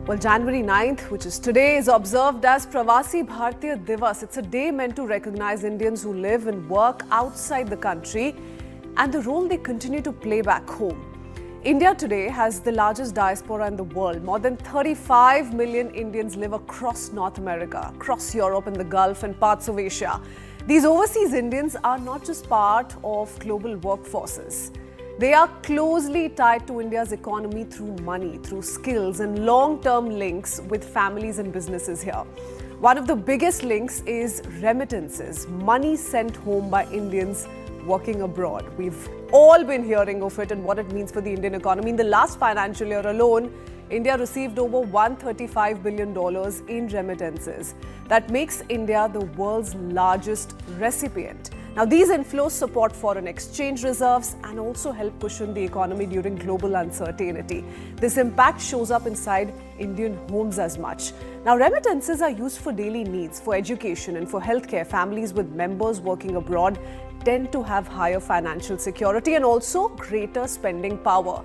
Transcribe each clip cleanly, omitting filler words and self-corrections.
Well, January 9th, which is today, is observed as Pravasi Bharatiya Divas. It's a day meant to recognize Indians who live and work outside the country and the role they continue to play back home. India today has the largest diaspora in the world. More than 35 million Indians live across North America, across Europe and the Gulf and parts of Asia. These overseas Indians are not just part of global workforces. They are closely tied to India's economy through money, through skills and long-term links with families and businesses here. One of the biggest links is remittances, money sent home by Indians working abroad. We've all been hearing of it and what it means for the Indian economy. In the last financial year alone, India received over $135 billion in remittances. That makes India the world's largest recipient. Now, these inflows support foreign exchange reserves and also help cushion the economy during global uncertainty. This impact shows up inside Indian homes as much. Now, remittances are used for daily needs, for education and for healthcare. Families with members working abroad tend to have higher financial security and also greater spending power.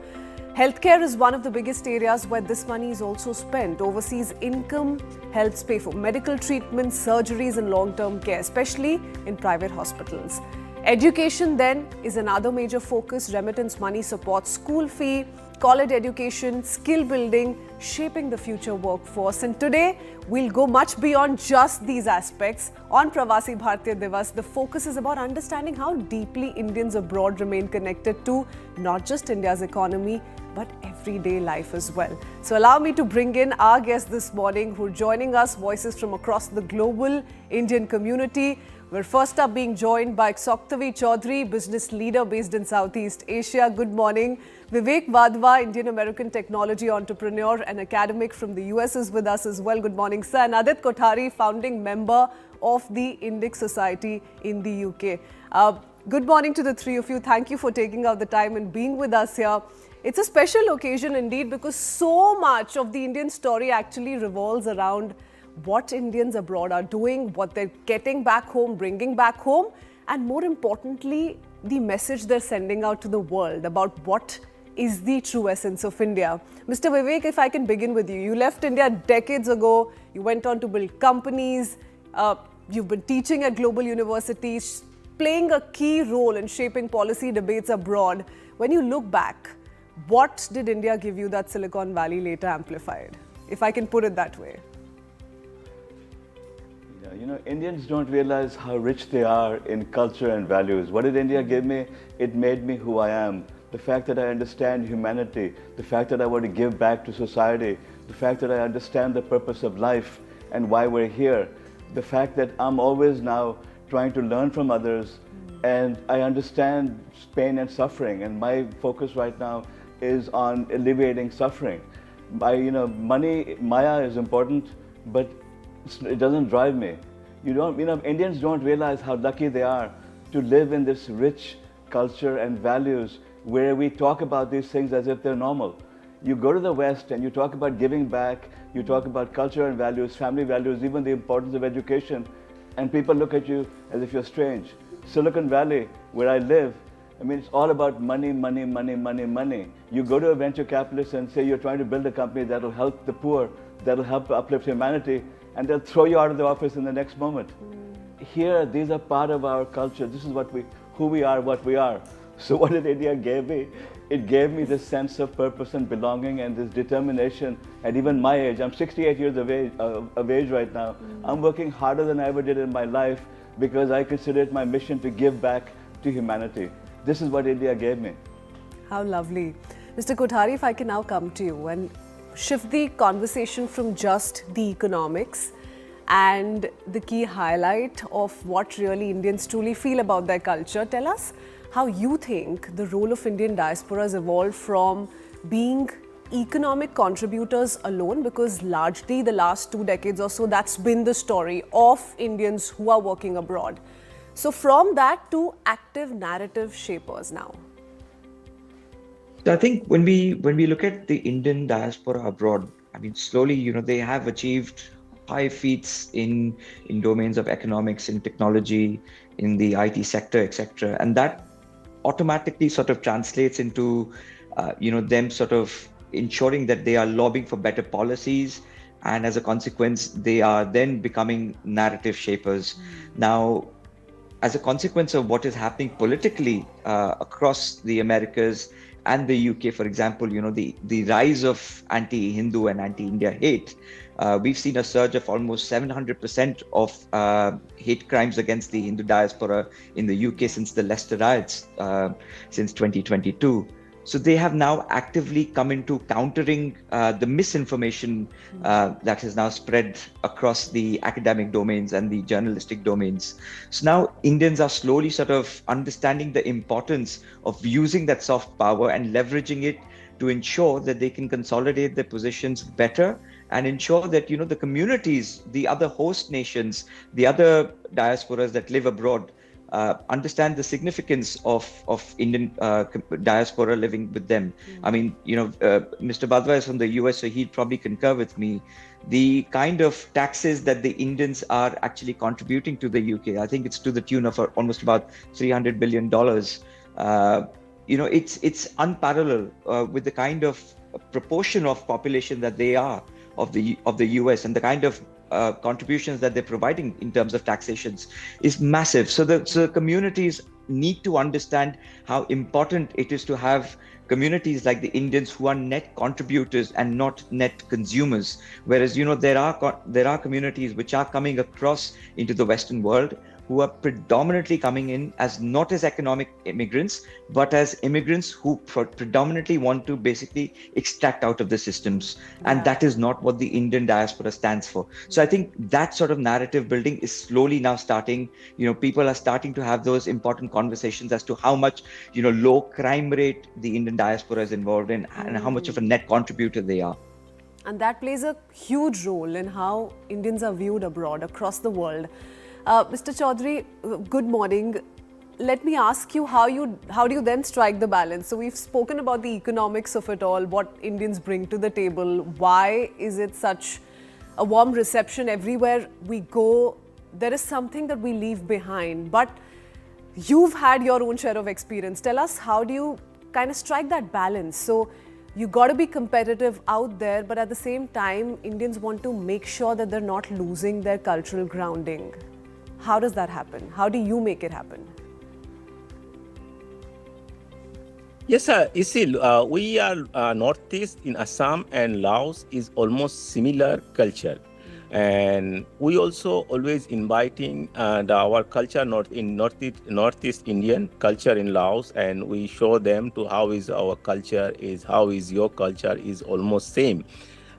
Healthcare is one of the biggest areas where this money is also spent. Overseas income helps pay for medical treatments, surgeries and long-term care, especially in private hospitals. Education then is another major focus. Remittance money supports school fee, college education, skill building, shaping the future workforce. And today, we'll go much beyond just these aspects. On Pravasi Bharatiya Divas, the focus is about understanding how deeply Indians abroad remain connected to not just India's economy, but everyday life as well. So allow me to bring in our guests this morning who are joining us, voices from across the global Indian community. We're first up being joined by Soukthavy Chowdhury, business leader based in Southeast Asia. Good morning. Vivek Wadhwa, Indian-American technology entrepreneur and academic from the US is with us as well. Good morning, sir. And Adit Kothari, founding member of the Indic Society in the UK. Good morning to the three of you. Thank you for taking out the time and being with us here. It's a special occasion indeed because so much of the Indian story actually revolves around what Indians abroad are doing, what they're getting back home, bringing back home, and more importantly, the message they're sending out to the world about what is the true essence of India. Mr. Vivek, if I can begin with you. You left India decades ago. You went on to build companies. You've been teaching at global universities, playing a key role in shaping policy debates abroad. When you look back, what did India give you that Silicon Valley later amplified, if I can put it that way? Yeah, you know, Indians don't realize how rich they are in culture and values. What did India give me? It made me who I am. The fact that I understand humanity, the fact that I want to give back to society, the fact that I understand the purpose of life and why we're here, the fact that I'm always now trying to learn from others and I understand pain and suffering, and my focus right now is on alleviating suffering. Money, Maya is important, but it doesn't drive me. Indians don't realize how lucky they are to live in this rich culture and values where we talk about these things as if they're normal. You go to the West and you talk about giving back, you talk about culture and values, family values, even the importance of education, and people look at you as if you're strange. Silicon Valley, where I live, it's all about money, money, money, money, money. You go to a venture capitalist and say you're trying to build a company that'll help the poor, that'll help uplift humanity, and they'll throw you out of the office in the next moment. Here, these are part of our culture. This is who we are, what we are. So what did India give me? It gave me this sense of purpose and belonging and this determination. At even my age, I'm 68 years of age right now. I'm working harder than I ever did in my life because I consider it my mission to give back to humanity. This is what India gave me. How lovely. Mr. Kothari, if I can now come to you and shift the conversation from just the economics and the key highlight of what really Indians truly feel about their culture. Tell us how you think the role of Indian diaspora has evolved from being economic contributors alone, because largely the last 2 decades or so, that's been the story of Indians who are working abroad. So from that to active narrative shapers now. So I think when we look at the Indian diaspora abroad, slowly, they have achieved high feats in domains of economics, in technology, in the IT sector, etc. And that automatically sort of translates into, them sort of ensuring that they are lobbying for better policies, and as a consequence, they are then becoming narrative shapers. Now, as a consequence of what is happening politically across the Americas and the UK, for example, the rise of anti-Hindu and anti-India hate, we've seen a surge of almost 700% of hate crimes against the Hindu diaspora in the UK since the Leicester riots, since 2022. So they have now actively come into countering the misinformation that has now spread across the academic domains and the journalistic domains. So now Indians are slowly sort of understanding the importance of using that soft power and leveraging it to ensure that they can consolidate their positions better and ensure that, the communities, the other host nations, the other diasporas that live abroad, understand the significance of Indian diaspora living with them. I mean, Mr. Wadhwa is from the US, so he'd probably concur with me. The kind of taxes that the Indians are actually contributing to the UK, I think it's to the tune of almost about $300 billion. It's unparalleled with the kind of proportion of population that they are of the US, and the kind of contributions that they're providing in terms of taxations is massive. So the communities need to understand how important it is to have communities like the Indians who are net contributors and not net consumers. Whereas, there are communities which are coming across into the Western world who are predominantly coming in as not as economic immigrants, but as immigrants who predominantly want to basically extract out of the systems. And that is not what the Indian diaspora stands for. So I think that sort of narrative building is slowly now starting. People are starting to have those important conversations as to how much, low crime rate the Indian diaspora is involved in and how much of a net contributor they are. And that plays a huge role in how Indians are viewed abroad, across the world. Mr. Chowdhury, good morning. Let me ask you, how do you then strike the balance? So we've spoken about the economics of it all, what Indians bring to the table. Why is it such a warm reception everywhere we go? There is something that we leave behind, but you've had your own share of experience. Tell us, how do you kind of strike that balance? So you got to be competitive out there, but at the same time, Indians want to make sure that they're not losing their cultural grounding. How does that happen? How do you make it happen? Yes, sir. You see, we are Northeast in Assam and Laos is almost similar culture. And we also always inviting our culture Northeast Indian culture in Laos, and we show them to how is our culture is, how is your culture is almost same.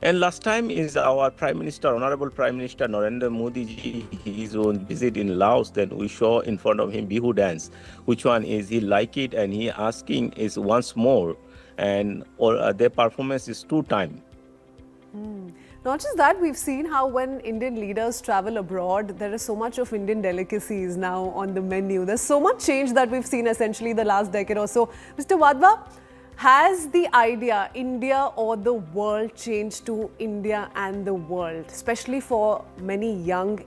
And last time is our Prime Minister, Honorable Prime Minister Narendra Modi ji, his own visit in Laos. Then we show in front of him Bihu dance. Which one is he like it? And he asking is once more, and their performance is 2 times. Not just that, we've seen how when Indian leaders travel abroad, there is so much of Indian delicacies now on the menu. There's so much change that we've seen essentially the last decade or so. Mr. Wadhwa, has the idea India or the world changed to India and the world, especially for many young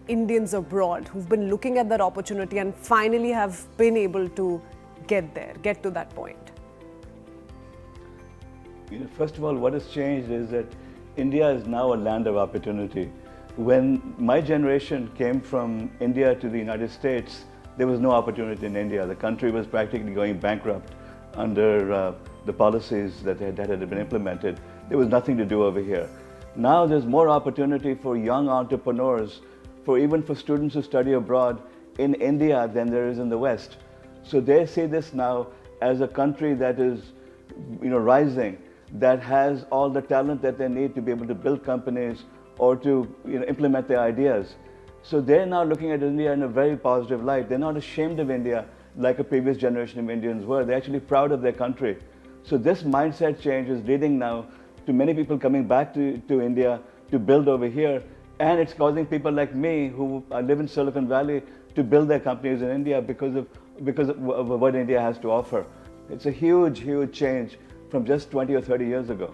Indians abroad who've been looking at that opportunity and finally have been able to get to that point? First of all, what has changed is that India is now a land of opportunity. When my generation came from India to the United States, there was no opportunity in India. The country was practically going bankrupt under the policies that had been implemented. There was nothing to do over here. Now there's more opportunity for young entrepreneurs, even for students who study abroad in India than there is in the West. So they see this now as a country that is, rising, that has all the talent that they need to be able to build companies or to implement their ideas. So they're now looking at India in a very positive light. They're not ashamed of India like a previous generation of Indians were. They're actually proud of their country. So this mindset change is leading now to many people coming back to India to build over here. And it's causing people like me who live in Silicon Valley to build their companies in India because of what India has to offer. It's a huge, huge change from just 20 or 30 years ago.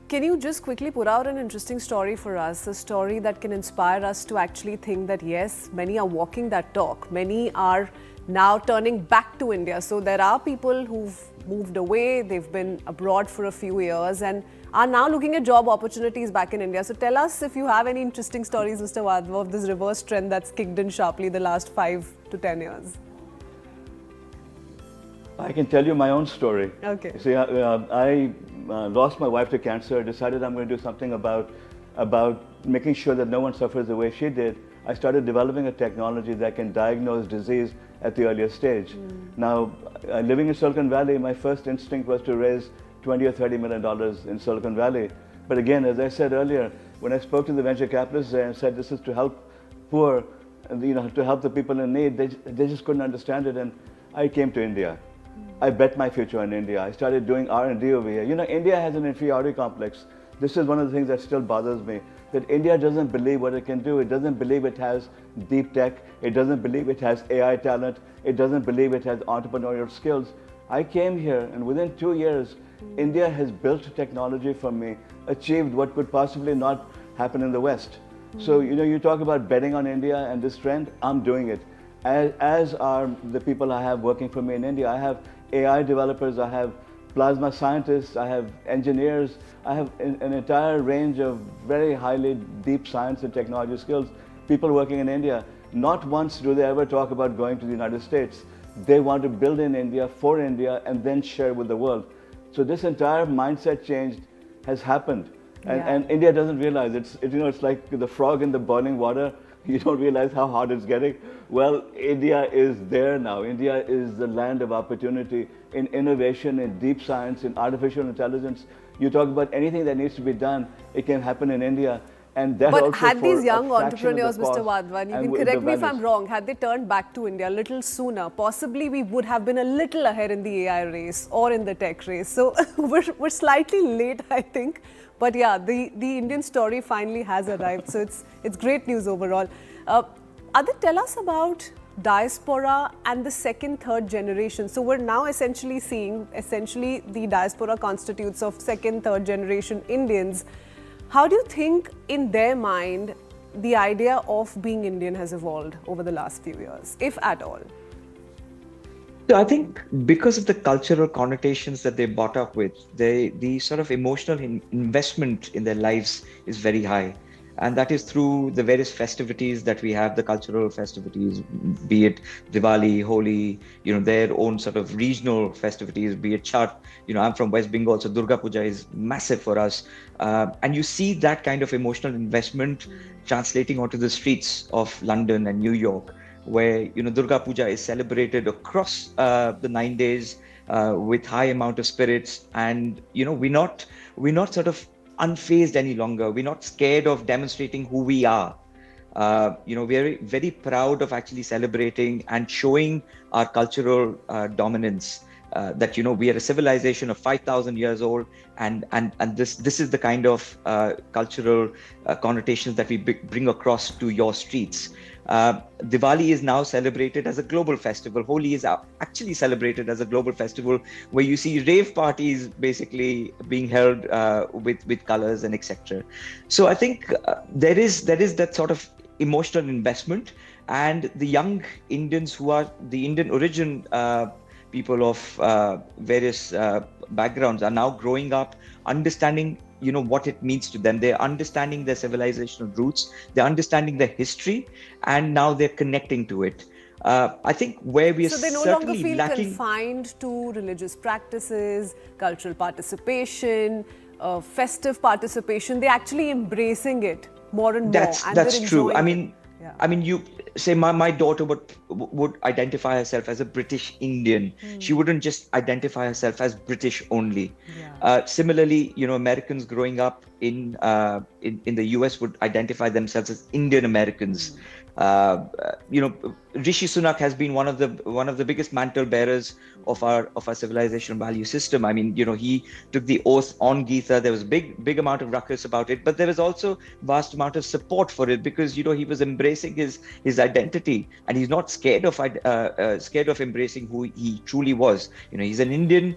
Can you just quickly put out an interesting story for us, a story that can inspire us to actually think that yes, many are walking that talk, many are now turning back to India. So there are people who've moved away, they've been abroad for a few years and are now looking at job opportunities back in India. So tell us if you have any interesting stories, Mr. Wadhwa, of this reverse trend that's kicked in sharply the last 5 to 10 years. I can tell you my own story. Okay. See, I lost my wife to cancer, decided I'm going to do something about making sure that no one suffers the way she did. I started developing a technology that can diagnose disease at the earliest stage. Now, living in Silicon Valley, my first instinct was to raise $20 or $30 million in Silicon Valley. But again, as I said earlier, when I spoke to the venture capitalists there and said this is to help poor, to help the people in need, they just couldn't understand it. And I came to India. I bet my future in India. I started doing R&D over here. India has an inferiority complex. This is one of the things that still bothers me, that India doesn't believe what it can do. It doesn't believe it has deep tech. It doesn't believe it has AI talent. It doesn't believe it has entrepreneurial skills. I came here and within 2 years, India has built technology for me, achieved what could possibly not happen in the West. So, you talk about betting on India and this trend, I'm doing it. As are the people I have working for me in India. I have AI developers, I have plasma scientists, I have engineers, I have an entire range of very highly deep science and technology skills, people working in India. Not once do they ever talk about going to the United States. They want to build in India, for India, and then share with the world. So this entire mindset change has happened. And India doesn't realize it's like the frog in the boiling water. You don't realize how hard it's getting. Well, India is there now. India is the land of opportunity in innovation, in deep science, in artificial intelligence. You talk about anything that needs to be done, it can happen in India. And that but also had for these young a fraction of the entrepreneurs, Mr. cost Wadhwa, and you and can with the correct me if I'm values. wrong, had they turned back to India a little sooner, possibly we would have been a little ahead in the AI race or in the tech race. So we're slightly late, I think. But yeah, the Indian story finally has arrived. So it's great news overall. Adit, tell us about diaspora and the second, third generation. So we're now essentially seeing, the diaspora constitutes of second, third generation Indians. How do you think in their mind the idea of being Indian has evolved over the last few years, if at all? So I think because of the cultural connotations that they brought up with, the sort of emotional investment in their lives is very high. And that is through the various festivities that we have, the cultural festivities, be it Diwali, Holi, their own sort of regional festivities, be it Chhath. I'm from West Bengal, so Durga Puja is massive for us. And you see that kind of emotional investment translating onto the streets of London and New York, where, Durga Puja is celebrated across the 9 days with high amount of spirits. And, we're not sort of unfazed any longer. We're not scared of demonstrating who we are. We're very, very proud of actually celebrating and showing our cultural dominance. That we are a civilization of 5,000 years old, and this is the kind of cultural connotations that we bring across to your streets. Diwali is now celebrated as a global festival. Holi is actually celebrated as a global festival, where you see rave parties basically being held with colors and etc. So I think there is that sort of emotional investment, and the young Indians who are the Indian origin people of various backgrounds are now growing up, understanding what it means to them. They're understanding their civilizational roots, they're understanding their history, and now they're connecting to it. I think where we are certainly lacking... So they no longer feel confined to religious practices, cultural participation, festive participation. They're actually embracing it more and more. That's true. I mean, you say my daughter would identify herself as a British Indian. She wouldn't just identify herself as British only. Similarly, Americans growing up in the US would identify themselves as Indian Americans. Rishi Sunak has been one of the biggest mantle bearers of our civilization value system. I mean, he took the oath on Gita. There was big amount of ruckus about it, but there was also vast amount of support for it, because he was embracing his identity, and he's not scared of embracing who he truly was. He's an Indian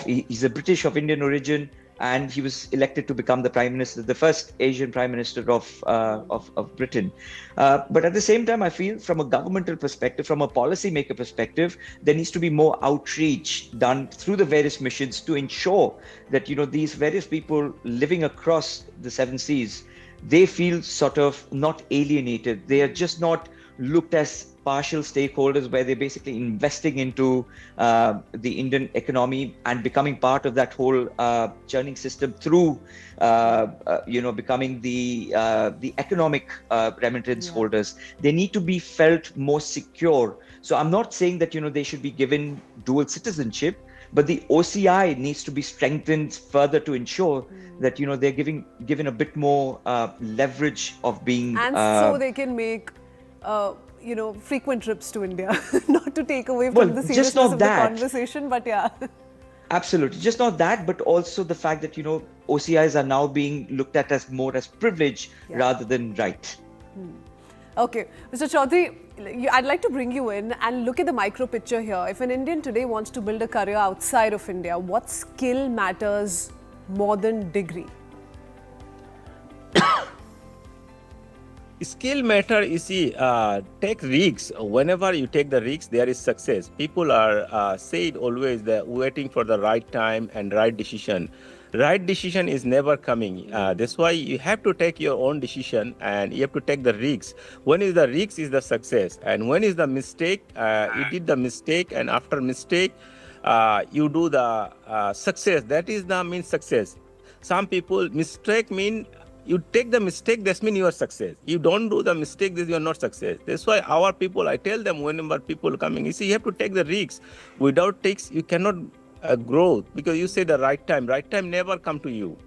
he's a British of Indian origin. and he was elected to become the prime minister, the first Asian prime minister of Britain. But at the same time, I feel from a governmental perspective, from a policymaker perspective, there needs to be more outreach done through the various missions to ensure that, you know, these various people living across the seven seas, they feel sort of not alienated. They are just not looked as partial stakeholders where they're basically investing into the Indian economy and becoming part of that whole churning system through, becoming the economic remittance holders. They need to be felt more secure. So I'm not saying that, you know, they should be given dual citizenship, but the OCI needs to be strengthened further to ensure that, you know, they're given a bit more leverage of being... And so they can make, frequent trips to India. Not to take away from the seriousness of the conversation, but yeah. Absolutely. Just not that, but also the fact that, you know, OCIs are now being looked at as more as privilege rather than right. Okay. Mr. Chowdhury, I'd like to bring you in and look at the micro picture here. If an Indian today wants to build a career outside of India, what skill matters more than degree? Skill matter, you see, take risks. Whenever you take the risks, there is success. People are said always that waiting for the right time and right decision. Right decision is never coming. That's why you have to take your own decision and you have to take the risks. When is the risk is the success, and when is the mistake, you did the mistake, and after mistake, you do the success. That is the mean success. Some people mistake mean you take the mistake, that means you are success. You don't do the mistake, this you are not success. That's why our people, I tell them whenever people coming, you see, you have to take the risks. Without takes, you cannot grow, because you say the right time. Right time never come to you.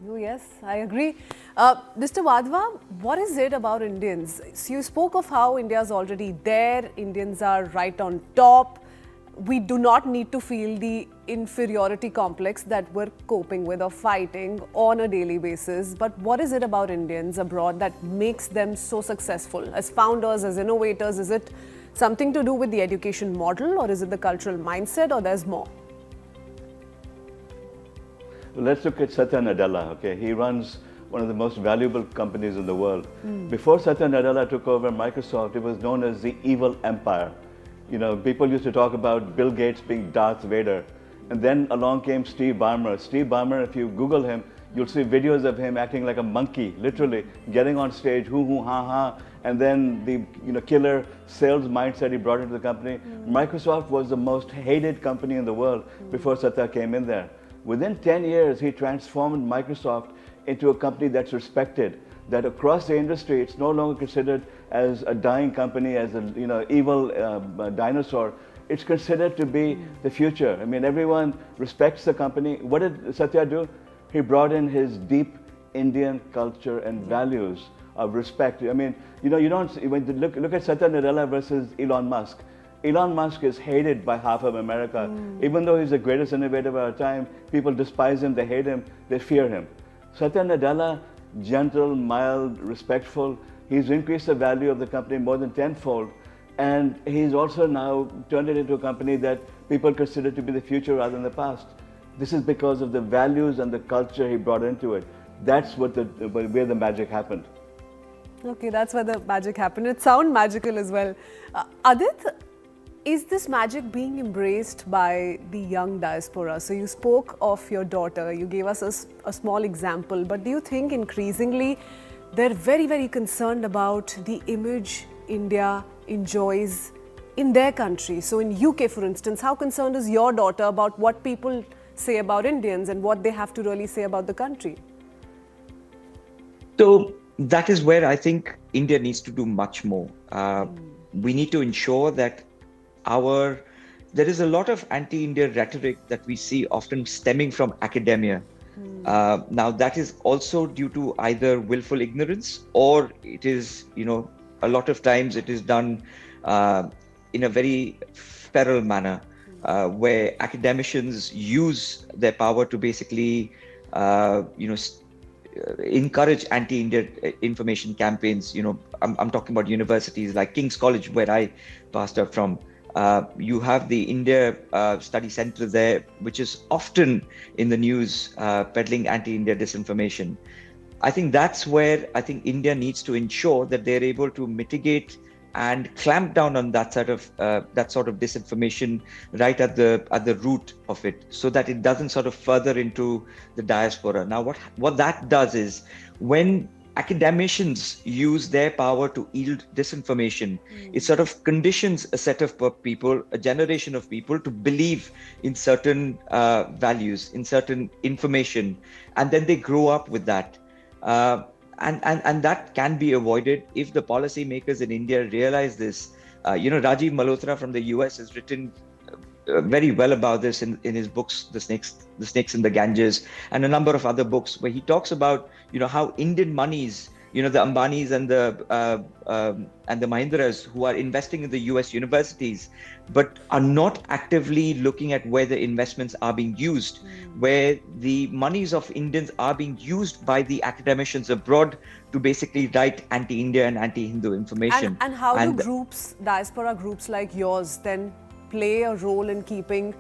Oh, yes, I agree. Mr. Wadhwa, what is it about Indians? So you spoke of how India is already there. Indians are right on top. We do not need to feel the inferiority complex that we're coping with or fighting on a daily basis. But what is it about Indians abroad that makes them so successful? As founders, as innovators, is it something to do with the education model, or is it the cultural mindset, or there's more? Well, let's look at Satya Nadella. Okay, he runs one of the most valuable companies in the world. Before Satya Nadella took over Microsoft, it was known as the evil empire. You know, people used to talk about Bill Gates being Darth Vader. And then along came Steve Ballmer. Steve Ballmer, if you Google him, you'll see videos of him acting like a monkey, literally getting on stage, hoo hoo ha ha. And then the killer sales mindset he brought into the company. Microsoft was the most hated company in the world before Satya came in there. Within 10 years, he transformed Microsoft into a company that's respected, that across the industry, it's no longer considered as a dying company, as a evil dinosaur. It's considered to be the future. I mean, everyone respects the company. What did Satya do? He brought in his deep Indian culture and values of respect. I mean, you don't when you look at Satya Nadella versus Elon Musk. Elon Musk is hated by half of America. Even though he's the greatest innovator of our time, people despise him, they hate him, they fear him. Satya Nadella, gentle, mild, respectful. He's increased the value of the company more than tenfold. And he's also now turned it into a company that people consider to be the future rather than the past. This is because of the values and the culture he brought into it. That's where the magic happened. Okay, that's where the magic happened. It sounds magical as well. Adit, is this magic being embraced by the young diaspora? So you spoke of your daughter, you gave us a small example, but do you think increasingly they're very, very concerned about the image India enjoys in their country? So in UK, for instance, how concerned is your daughter about what people say about Indians and what they have to really say about the country? So that is where I think India needs to do much more. We need to ensure that there is a lot of anti-India rhetoric that we see often stemming from academia. Now that is also due to either willful ignorance, or it is, a lot of times it is done in a very feral manner, where academicians use their power to basically, encourage anti-India information campaigns. I'm talking about universities like King's College, where I passed out from. You have the India Study Center there, which is often in the news peddling anti-India disinformation. I think that's where I think India needs to ensure that they're able to mitigate and clamp down on that sort of disinformation right at the root of it, so that it doesn't sort of further into the diaspora. Now, what that does is, when academicians use their power to yield disinformation, it sort of conditions a set of people, a generation of people, to believe in certain values, in certain information, and then they grow up with that. And that can be avoided if the policymakers in India realize this. Rajiv Malhotra from the US has written very well about this in his books, The Snakes in the Ganges, and a number of other books, where he talks about how Indian monies, the Ambanis and the Mahindras, who are investing in the US universities, but are not actively looking at where the investments are being used, where the monies of Indians are being used by the academicians abroad to basically write anti-India and anti-Hindu information. And how do diaspora groups like yours then play a role in keeping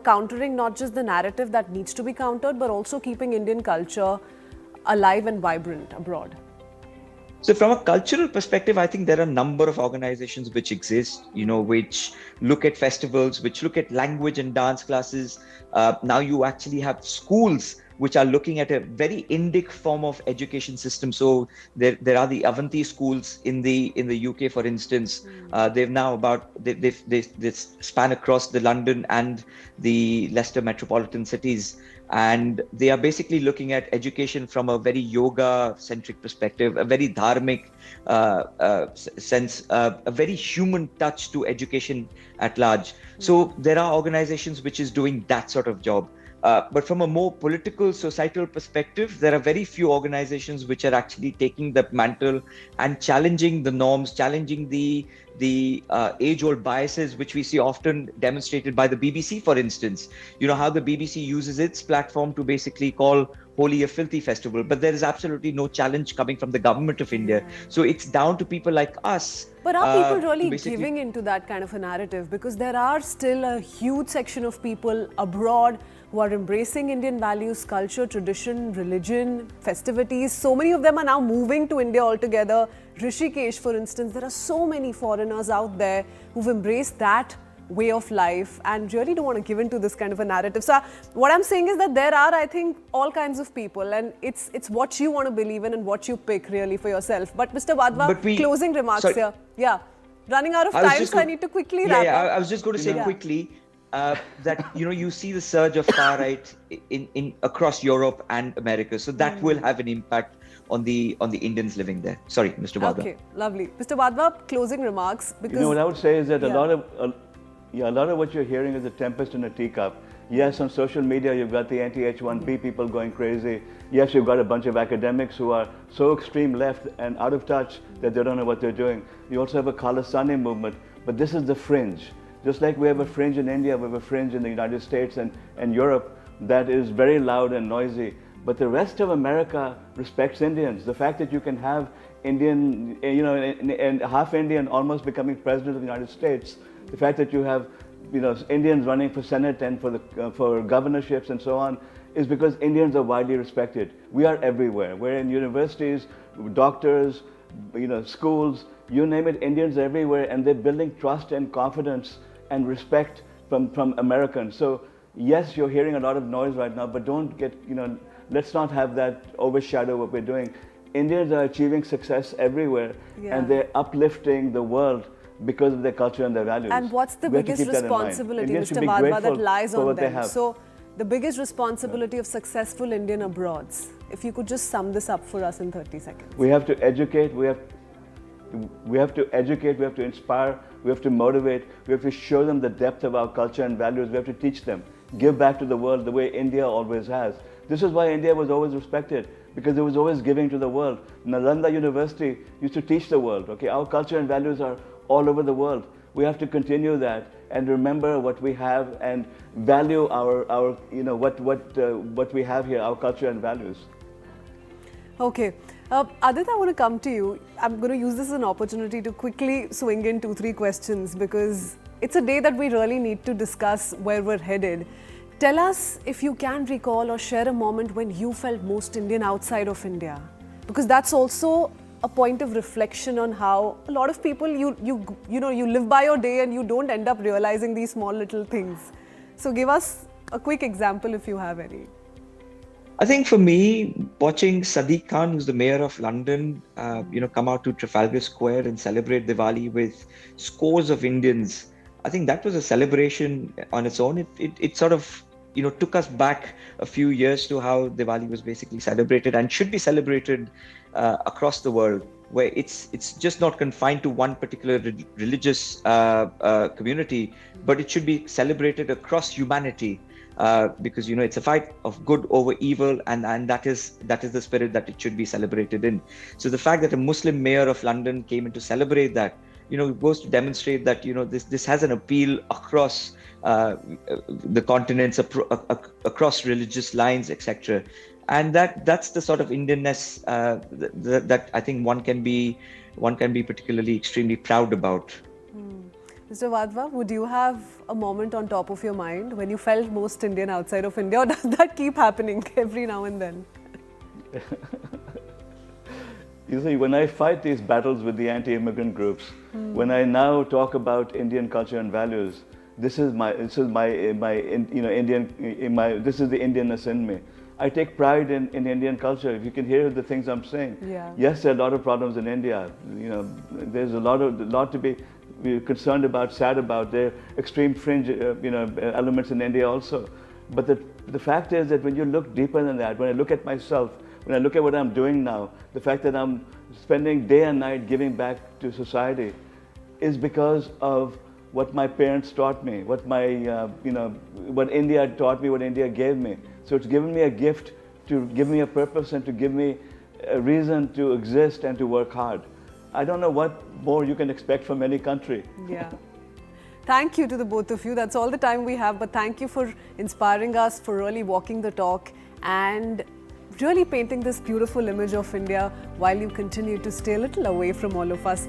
countering not just the narrative that needs to be countered, but also keeping Indian culture alive and vibrant abroad? So from a cultural perspective, I think there are a number of organizations which exist, which look at festivals, which look at language and dance classes. Now you actually have schools which are looking at a very Indic form of education system. So there are the Avanti schools in the UK, for instance. They've now they span across the London and the Leicester metropolitan cities. And they are basically looking at education from a very yoga-centric perspective, a very dharmic sense, a very human touch to education at large. So there are organizations which is doing that sort of job. But from a more political, societal perspective, there are very few organizations which are actually taking the mantle and challenging the norms, challenging the age-old biases which we see often demonstrated by the BBC, for instance. How the BBC uses its platform to basically call Holi a filthy festival, but there is absolutely no challenge coming from the government of India. So it's down to people like us. But are people really giving into that kind of a narrative? Because there are still a huge section of people abroad who are embracing Indian values, culture, tradition, religion, festivities. So many of them are now moving to India altogether. Rishikesh, for instance, there are so many foreigners out there who've embraced that way of life and really don't want to give into this kind of a narrative. So what I'm saying is that there are, I think, all kinds of people, and it's what you want to believe in and what you pick really for yourself. But Mr. Wadhwa, closing remarks here. Yeah, running out of time, so I need to quickly wrap up. I was just going to say quickly that you see the surge of far right in across Europe and America, so that will have an impact on the Indians living there. Sorry, Mr. Wadhwa. Okay, lovely. Mr. Wadhwa, closing remarks. Because what I would say is that a lot of what you're hearing is a tempest in a teacup. Yes, on social media, you've got the anti-H1B people going crazy. Yes, you've got a bunch of academics who are so extreme left and out of touch that they don't know what they're doing. You also have a Khalistani movement, but this is the fringe. Just like we have a fringe in India, we have a fringe in the United States and Europe that is very loud and noisy. But the rest of America respects Indians. The fact that you can have Indian, and half Indian almost becoming president of the United States, the fact that you have Indians running for Senate and for governorships and so on, is because Indians are widely respected. We are everywhere. We're in universities, doctors, schools, you name it, Indians are everywhere, and they're building trust and confidence and respect from Americans. So yes, you're hearing a lot of noise right now, but don't get, let's not have that overshadow what we're doing. Indians are achieving success everywhere, and they're uplifting the world because of their culture and their values. And what's the biggest responsibility, Mr. Wadhwa, that lies on them? So the biggest responsibility of successful Indian abroads, if you could just sum this up for us in 30 seconds. We have to educate, we have to inspire, we have to motivate, we have to show them the depth of our culture and values, we have to teach them, give back to the world the way India always has. This is why India was always respected, because it was always giving to the world. Nalanda University used to teach the world, okay? Our culture and values are all over the world. We have to continue that and remember what we have and value what we have here, our culture and values. Okay. Adit, I want to come to you. I'm going to use this as an opportunity to quickly swing in 2-3 questions because it's a day that we really need to discuss where we're headed. Tell us if you can recall or share a moment when you felt most Indian outside of India, because that's also a point of reflection on how a lot of people you live by your day and you don't end up realizing these small little things. So give us a quick example if you have any. I think for me, watching Sadiq Khan, who's the mayor of London, come out to Trafalgar Square and celebrate Diwali with scores of Indians, I think that was a celebration on its own. It sort of, took us back a few years to how Diwali was basically celebrated and should be celebrated across the world, where it's just not confined to one particular religious community, but it should be celebrated across humanity. Because it's a fight of good over evil, and that is the spirit that it should be celebrated in. So the fact that a Muslim mayor of London came in to celebrate that, goes to demonstrate that this has an appeal across the continents, across religious lines, etc. And that's the sort of Indianness that I think one can be particularly extremely proud about. Mr. Wadhwa, would you have a moment on top of your mind when you felt most Indian outside of India, or does that keep happening every now and then? You see, when I fight these battles with the anti-immigrant groups, when I now talk about Indian culture and values, this is the Indianness in me. I take pride in Indian culture. If you can hear the things I'm saying. Yeah. Yes, there are a lot of problems in India. There's a lot to be concerned about, sad about. There are extreme fringe, elements in India also. But the fact is that when you look deeper than that, when I look at myself, when I look at what I'm doing now, the fact that I'm spending day and night giving back to society is because of what my parents taught me, what what India taught me, what India gave me. So it's given me a gift to give me a purpose and to give me a reason to exist and to work hard. I don't know what more you can expect from any country. Yeah. Thank you to the both of you. That's all the time we have, but thank you for inspiring us, for really walking the talk and really painting this beautiful image of India while you continue to stay a little away from all of us.